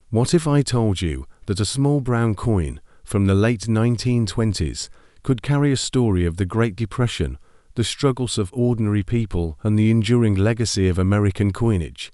What if I told you that a small brown coin from the late 1920s could carry a story of the Great Depression, the struggles of ordinary people, and the enduring legacy of American coinage?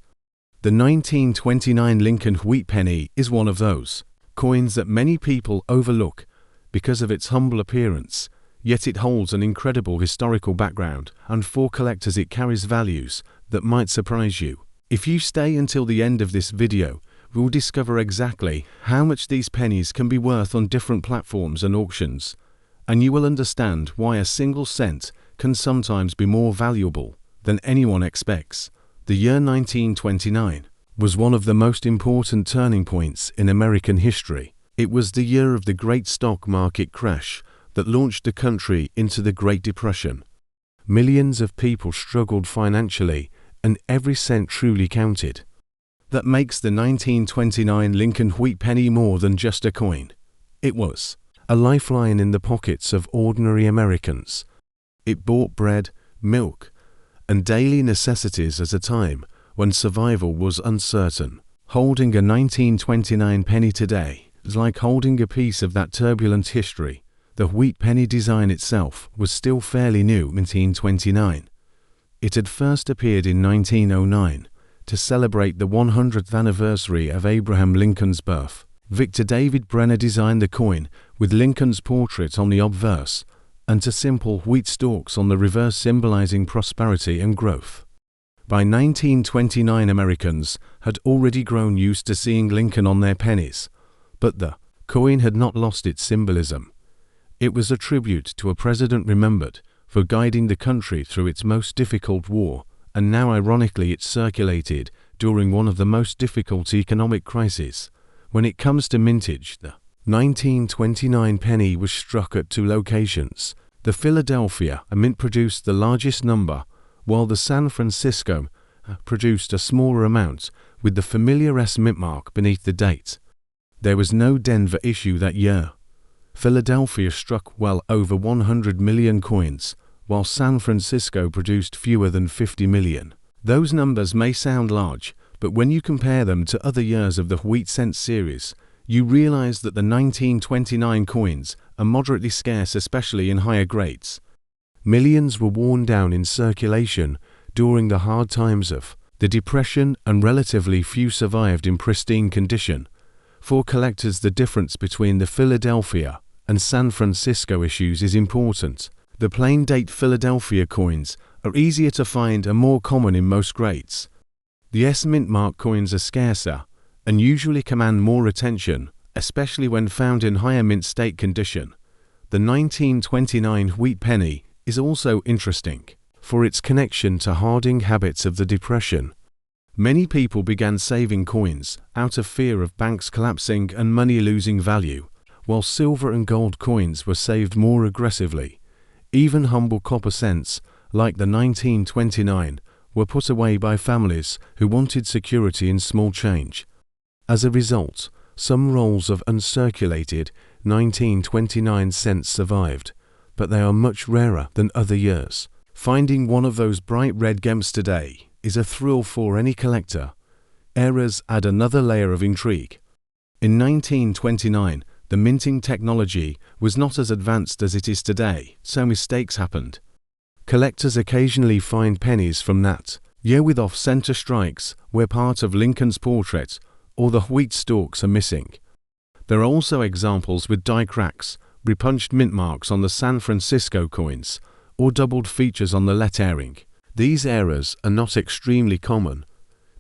The 1929 Lincoln wheat penny is one of those coins that many people overlook because of its humble appearance, yet it holds an incredible historical background, and for collectors it carries values that might surprise you. If you stay until the end of this video, we'll discover exactly how much these pennies can be worth on different platforms and auctions, and you will understand why a single cent can sometimes be more valuable than anyone expects. The year 1929 was one of the most important turning points in American history. It was the year of the great stock market crash that launched the country into the Great Depression. Millions of people struggled financially, and every cent truly counted. That makes the 1929 Lincoln wheat penny more than just a coin. It was a lifeline in the pockets of ordinary Americans. It bought bread, milk, and daily necessities at a time when survival was uncertain. Holding a 1929 penny today is like holding a piece of that turbulent history. The wheat penny design itself was still fairly new in 1929. It had first appeared in 1909 to celebrate the 100th anniversary of Abraham Lincoln's birth. Victor David Brenner designed the coin with Lincoln's portrait on the obverse and to simple wheat stalks on the reverse, symbolizing prosperity and growth. By 1929, Americans had already grown used to seeing Lincoln on their pennies, but the coin had not lost its symbolism. It was a tribute to a president remembered for guiding the country through its most difficult war, and now ironically it's circulated during one of the most difficult economic crises. When it comes to mintage, the 1929 penny was struck at two locations. The Philadelphia mint produced the largest number, while the San Francisco produced a smaller amount, with the familiar S mint mark beneath the date. There was no Denver issue that year. Philadelphia struck well over 100 million coins, while San Francisco produced fewer than 50 million. Those numbers may sound large, but when you compare them to other years of the wheat cent series, you realize that the 1929 coins are moderately scarce, especially in higher grades. Millions were worn down in circulation during the hard times of the Depression, and relatively few survived in pristine condition. For collectors, the difference between the Philadelphia and San Francisco issues is important. The plain date Philadelphia coins are easier to find and more common in most grades. The S mint mark coins are scarcer and usually command more attention, especially when found in higher mint state condition. The 1929 wheat penny is also interesting for its connection to hoarding habits of the Depression. Many people began saving coins out of fear of banks collapsing and money losing value, while silver and gold coins were saved more aggressively. Even humble copper cents, like the 1929, were put away by families who wanted security in small change. As a result, some rolls of uncirculated 1929 cents survived, but they are much rarer than other years. Finding one of those bright red gems today is a thrill for any collector. Errors add another layer of intrigue. In 1929, the minting technology was not as advanced as it is today, so mistakes happened. Collectors occasionally find pennies from that year with off-center strikes where part of Lincoln's portrait or the wheat stalks are missing. There are also examples with die cracks, repunched mint marks on the San Francisco coins, or doubled features on the lettering. These errors are not extremely common,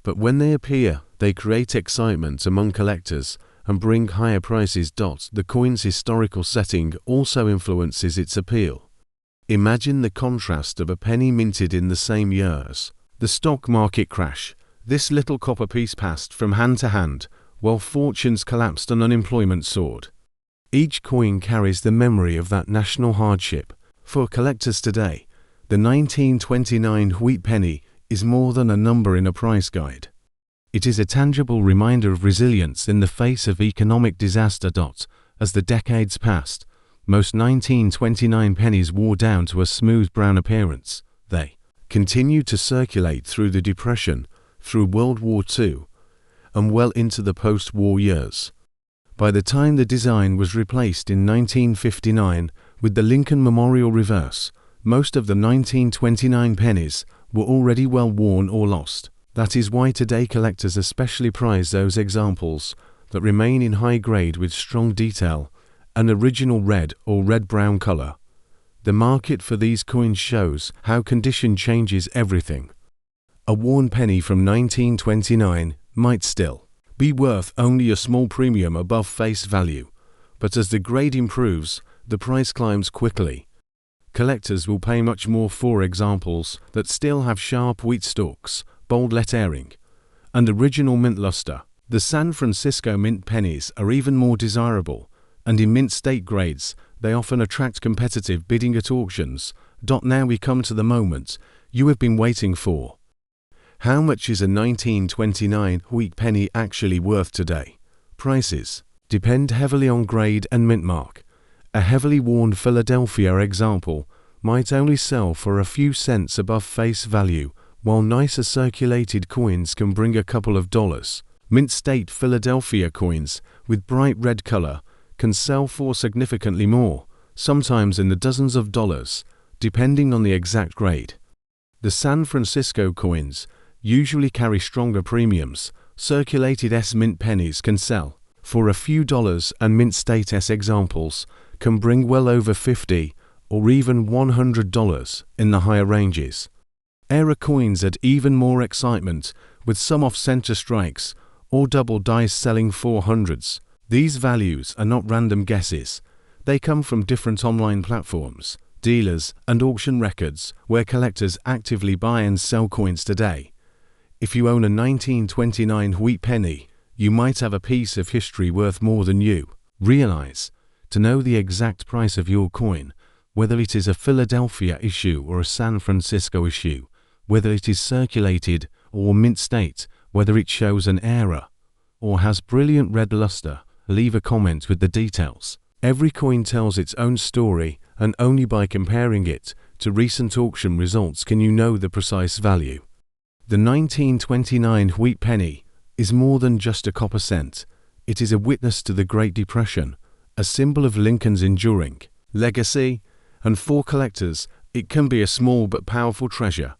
but when they appear, they create excitement among collectors and bring higher prices. The coin's historical setting also influences its appeal. Imagine the contrast of a penny minted in the same year as the stock market crash. This little copper piece passed from hand to hand while fortunes collapsed and unemployment soared. Each coin carries the memory of that national hardship. For collectors today, the 1929 wheat penny is more than a number in a price guide. It is a tangible reminder of resilience in the face of economic disaster. As the decades passed, most 1929 pennies wore down to a smooth brown appearance. They continued to circulate through the Depression, through World War II, and well into the post-war years. By the time the design was replaced in 1959 with the Lincoln Memorial reverse, most of the 1929 pennies were already well worn or lost. That is why today collectors especially prize those examples that remain in high grade with strong detail and original red or red-brown color. The market for these coins shows how condition changes everything. A worn penny from 1929 might still be worth only a small premium above face value, but as the grade improves, the price climbs quickly. Collectors will pay much more for examples that still have sharp wheat stalks, bold lettering, and original mint luster. The San Francisco mint pennies are even more desirable, and in mint state grades, they often attract competitive bidding at auctions. Now we come to the moment you have been waiting for. How much is a 1929 wheat penny actually worth today? Prices depend heavily on grade and mint mark. A heavily worn Philadelphia example might only sell for a few cents above face value, while nicer circulated coins can bring a couple of dollars. Mint state Philadelphia coins with bright red color can sell for significantly more, sometimes in the dozens of dollars, depending on the exact grade. The San Francisco coins usually carry stronger premiums. Circulated S mint pennies can sell for a few dollars, and mint state S examples can bring well over $50 or even $100 in the higher ranges. Era coins add even more excitement, with some off-center strikes or double dice selling for hundreds. These values are not random guesses. They come from different online platforms, dealers, and auction records where collectors actively buy and sell coins today. If you own a 1929 wheat penny, you might have a piece of history worth more than you realize. To know the exact price of your coin, whether it is a Philadelphia issue or a San Francisco issue, whether it is circulated or mint state, whether it shows an era or has brilliant red luster, leave a comment with the details. Every coin tells its own story, and only by comparing it to recent auction results can you know the precise value. The 1929 wheat penny is more than just a copper cent. It is a witness to the Great Depression, a symbol of Lincoln's enduring legacy, and for collectors, it can be a small but powerful treasure.